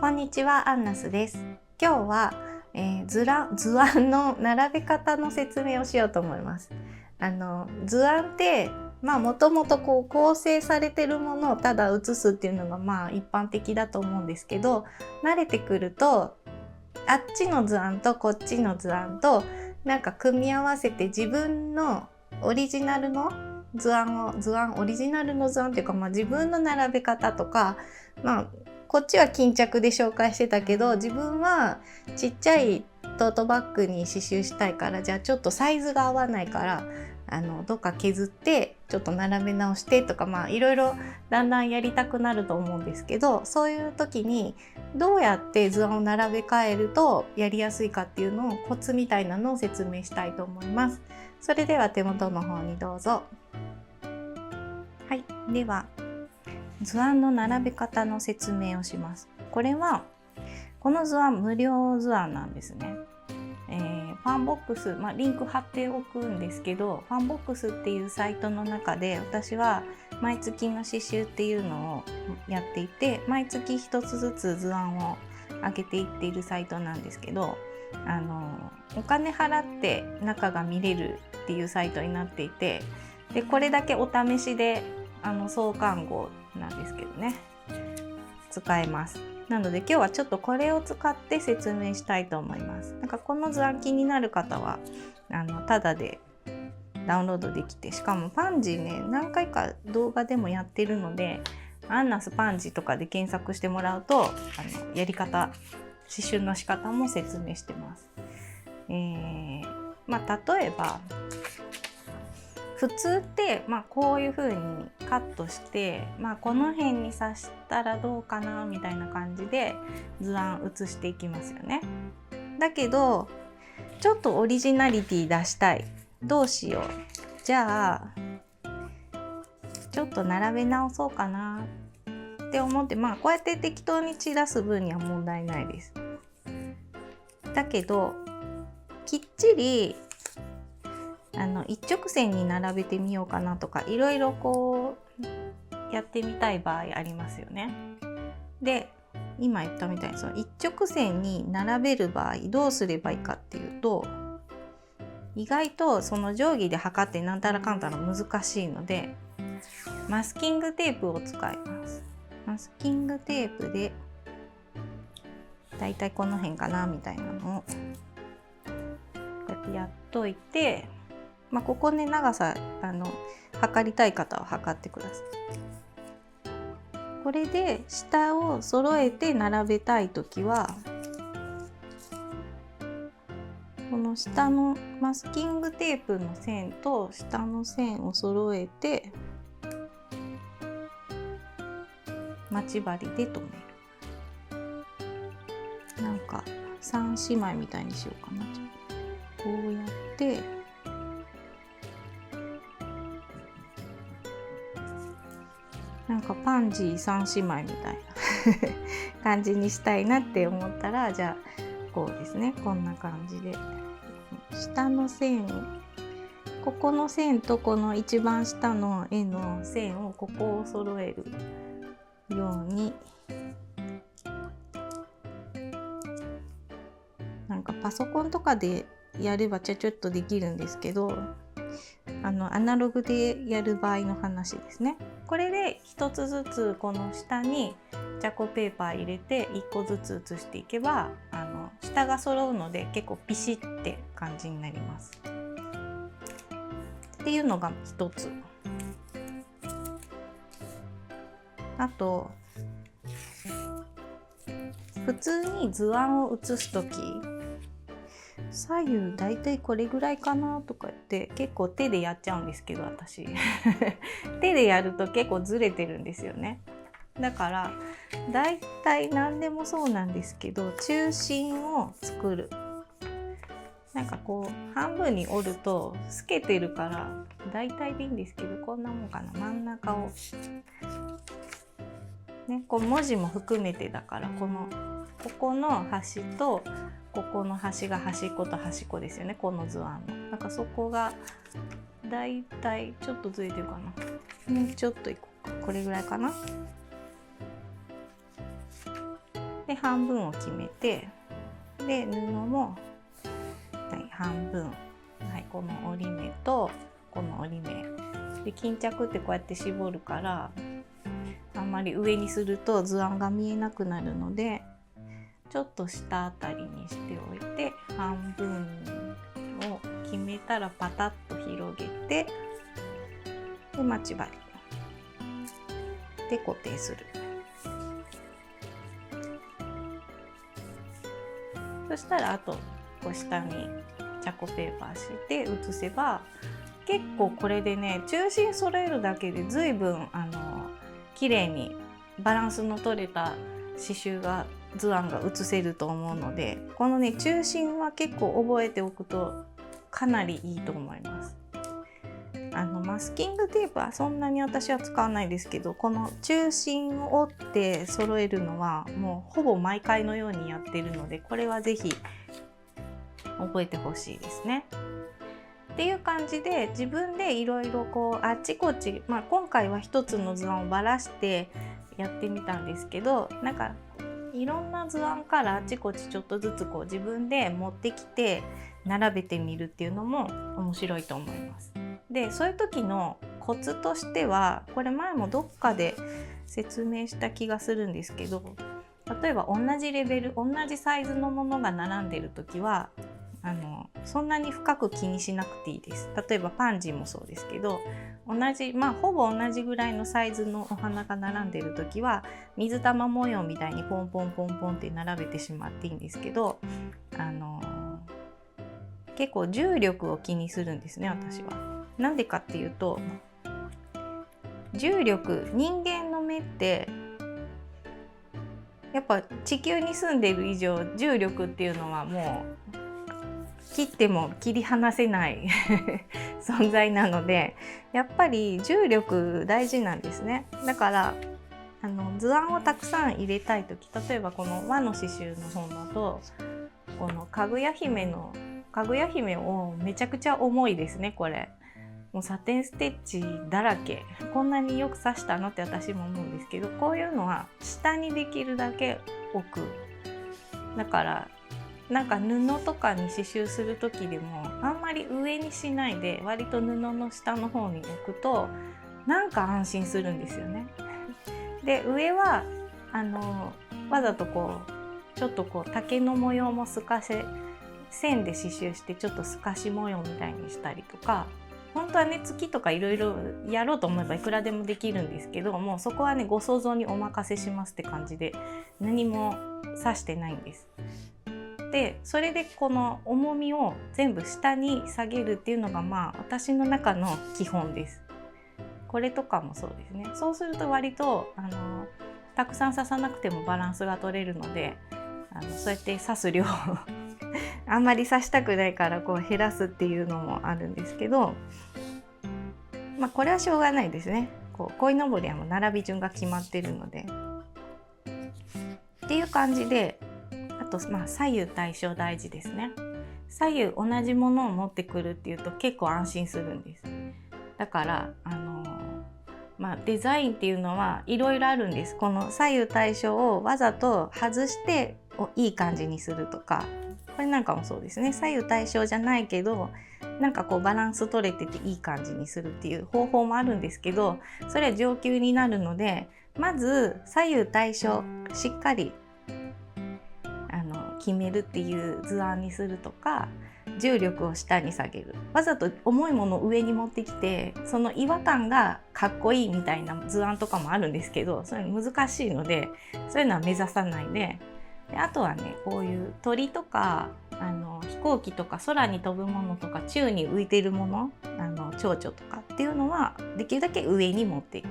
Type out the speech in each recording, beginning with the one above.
こんにちは、アンナスです。今日は、図案の並べ方の説明をしようと思います。図案ってもともと構成されてるものをただ写すっていうのが一般的だと思うんですけど、慣れてくるとあっちの図案とこっちの図案と組み合わせて自分のオリジナルの図案オリジナルの図案っていうか、自分の並べ方とか、こっちは巾着で紹介してたけど、自分はちっちゃいトートバッグに刺繍したいから、じゃあちょっとサイズが合わないからどっか削ってちょっと並べ直してとか、いろいろだんだんやりたくなると思うんですけど、そういう時にどうやって図案を並べ替えるとやりやすいかっていうのをコツみたいなのを説明したいと思います。それでは手元の方にどうぞ。はい、では図案の並べ方の説明をします。この図案無料図案なんですね。ファンボックス、リンク貼っておくんですけど、ファンボックスっていうサイトの中で私は毎月の刺繍っていうのをやっていて、毎月一つずつ図案を上げていっているサイトなんですけど、お金払って中が見れるっていうサイトになっていて、でこれだけお試しで創刊号なんですけどね、使えます。なので今日はちょっとこれを使って説明したいと思います。この図案気になる方はタダでダウンロードできて、しかもパンジーね、何回か動画でもやってるので、アンナスパンジとかで検索してもらうとやり方、刺繍の仕方も説明してます。例えば普通ってこういう風にカットして、この辺に刺したらどうかなみたいな感じで図案写していきますよね。だけどちょっとオリジナリティ出したい、どうしよう、じゃあちょっと並べ直そうかなって思って、こうやって適当に散らす分には問題ないです。だけどきっちり一直線に並べてみようかなとか、いろいろやってみたい場合ありますよね。で今言ったみたいに、その一直線に並べる場合どうすればいいかっていうと、意外とその定規で測ってなんたらかんたら難しいので、マスキングテープを使います。マスキングテープでだいたいこの辺かなみたいなのをこうやってやっといて、ここね、長さ測りたい方は測ってください。これで下を揃えて並べたいときは、この下のマスキングテープの線と下の線を揃えて待ち針で留める。3姉妹みたいにしようかな。こうやってパンジー3姉妹みたいな感じにしたいなって思ったら、じゃあこうですね、こんな感じで下の線を、ここの線とこの一番下の絵の線をここを揃えるように、パソコンとかでやればちょっとできるんですけど、アナログでやる場合の話ですね。これで一つずつこの下にチャコペーパー入れて1個ずつ写していけば下が揃うので結構ピシッって感じになりますっていうのが一つ。あと普通に図案を写すとき、左右だいたいこれぐらいかなとかって結構手でやっちゃうんですけど、私手でやると結構ずれてるんですよね。だからだいたい何でもそうなんですけど、中心を作る。半分に折ると透けてるからだいたいでいいんですけど、こんなもんかな。真ん中をね、文字も含めてだから、ここの端とここの端が端っこと端っこですよね、この図案の。そこがだいたいちょっとずれてるかな。ちょっといこうか、これぐらいかな。で半分を決めて、で布も、半分、この折り目とこの折り目で、巾着ってこうやって絞るから、あんまり上にすると図案が見えなくなるので、ちょっと下あたりにしておいて、半分を決めたらパタッと広げて、で待ち針で固定する。そしたらあとこう下にチャコペーパーして写せば、結構これでね、中心揃えるだけで随分綺麗にバランスの取れた刺繍が図案が写せると思うので、このね中心は結構覚えておくとかなりいいと思います。マスキングテープはそんなに私は使わないですけど、この中心を折って揃えるのはもうほぼ毎回のようにやってるので、これは是非覚えてほしいですね。っていう感じで、自分でいろいろこうあっちこっち、今回は一つの図案をばらしてやってみたんですけど、なんかいろんな図案からあっちこっちちょっとずつこう自分で持ってきて並べてみるっていうのも面白いと思います。で、そういう時のコツとしては、これ前もどっかで説明した気がするんですけど、例えば同じレベル、同じサイズのものが並んでる時はそんなに深く気にしなくていいです。例えばパンジーもそうですけど、同じほぼ同じぐらいのサイズのお花が並んでる時は水玉模様みたいにポンポンポンポンって並べてしまっていいんですけど、結構重力を気にするんですね、私は。なんでかっていうと、重力、人間の目ってやっぱ地球に住んでいる以上、重力っていうのはもう切っても切り離せない存在なので、やっぱり重力大事なんですね。だから図案をたくさん入れたい時、例えばこの和の刺繍の本だと、このかぐや姫をめちゃくちゃ重いですね。これもうサテンステッチだらけ。こんなによく刺したのって私も思うんですけど、こういうのは下にできるだけ置く。だからなんか布とかに刺繍する時でもあんまり上にしないで、割と布の下の方に置くとなんか安心するんですよね。で、上はわざとこうちょっとこう竹の模様も透かせ、線で刺繍してちょっと透かし模様みたいにしたりとか、本当はね月とかいろいろやろうと思えばいくらでもできるんですけど、もうそこはねご想像にお任せしますって感じで何も刺してないんです。で、それでこの重みを全部下に下げるっていうのが私の中の基本です。これとかもそうですね。そうすると割とたくさん刺さなくてもバランスが取れるので、そうやって刺す量あんまり刺したくないからこう減らすっていうのもあるんですけど、これはしょうがないですね。鯉のぼりはもう並び順が決まってるのでっていう感じで、あと左右対称大事ですね。左右同じものを持ってくるっていうと結構安心するんです。だからデザインっていうのはいろいろあるんです。この左右対称をわざと外していい感じにするとか、これなんかもそうですね。左右対称じゃないけどなんかこうバランス取れてていい感じにするっていう方法もあるんですけど、それは上級になるので、まず左右対称しっかり決めるっていう図案にするとか、重力を下に下げる、わざと重いものを上に持ってきてその違和感がかっこいいみたいな図案とかもあるんですけど、それ難しいのでそういうのは目指さないで、あとはねこういう鳥とか飛行機とか空に飛ぶものとか宙に浮いているもの、蝶々とかっていうのはできるだけ上に持っていく。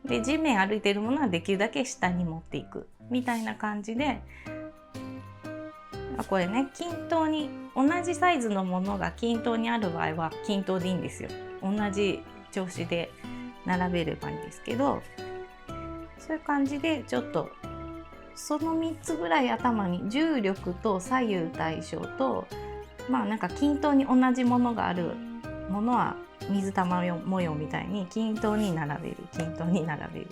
で、地面歩いているものはできるだけ下に持っていくみたいな感じで、これね均等に同じサイズのものが均等にある場合は均等でいいんですよ。同じ調子で並べればいいんですけど、そういう感じでちょっとその3つぐらい頭に、重力と左右対称となんか均等に同じものがあるものは水玉模様みたいに均等に並べる、均等に並べる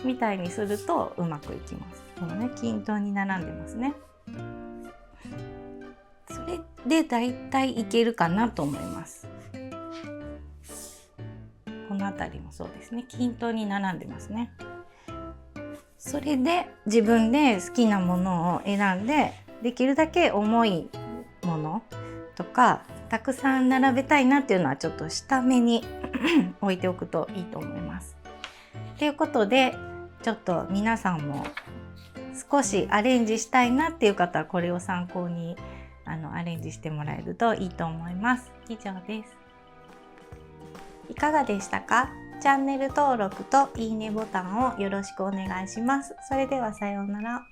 みたいにするとうまくいきます。このね、均等に並んでますね。それでだいたいいけるかなと思います。この辺りもそうですね、均等に並んでますね。それで自分で好きなものを選んで、できるだけ重いものとかたくさん並べたいなっていうのはちょっと下目に置いておくといいと思います。ということで、ちょっと皆さんも少しアレンジしたいなっていう方はこれを参考にアレンジしてもらえるといいと思います。以上です。いかがでしたか？チャンネル登録といいねボタンをよろしくお願いします。それではさようなら。